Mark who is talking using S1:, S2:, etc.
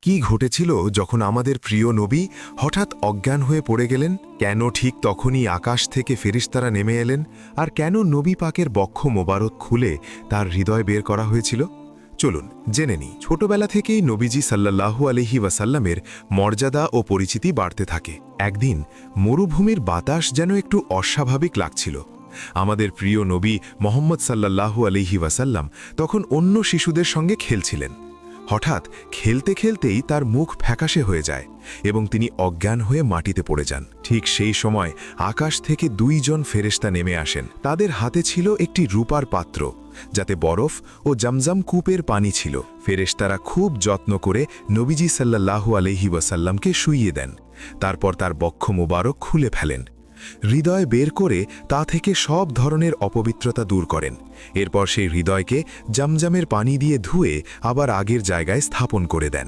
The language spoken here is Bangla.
S1: কি ঘটেছিল যখন আমাদের প্রিয় নবী হঠাৎ অজ্ঞান হয়ে পড়ে গেলেন? কেন ঠিক তখনই আকাশ থেকে ফেরেশতারা নেমে এলেন? আর কেন নবী পাকের বক্ষ মোবারক খুলে তার হৃদয় বের করা হয়েছিল? চলুন জেনে নিই। ছোটবেলা থেকেই নবীজি সাল্লাল্লাহু আলাইহি ওয়াসাল্লামের মর্যাদা ও পরিচিতি বাড়তে থাকে। একদিন মরুভূমির বাতাস যেন একটু অস্বাভাবিক লাগছিল। আমাদের প্রিয় নবী মোহাম্মদ সাল্লাল্লাহু আলাইহি ওয়াসাল্লাম তখন অন্য শিশুদের সঙ্গে খেলছিলেন। হঠাৎ খেলতে খেলতেই তার মুখ ফ্যাকাশে হয়ে যায় এবং তিনি অজ্ঞান হয়ে মাটিতে পড়ে যান। ঠিক সেই সময় আকাশ থেকে দুইজন ফেরেশতা নেমে আসেন। তাদের হাতে ছিল একটি রূপার পাত্র, যাতে বরফ ও জমজম কূপের পানি ছিল। ফেরেশতারা খুব যত্ন করে নবীজি সাল্লাল্লাহু আলাইহি ওয়াসাল্লামকে শুইয়ে দেন। তারপর তার বক্ষ মোবারক খুলে ফেলেন। হৃদয় বের করে তা থেকে সব ধরনের অপবিত্রতা দূর করেন। এরপর সেই হৃদয়কে জমজমের পানি দিয়ে ধুয়ে আবার আগের জায়গায় স্থাপন করে দেন।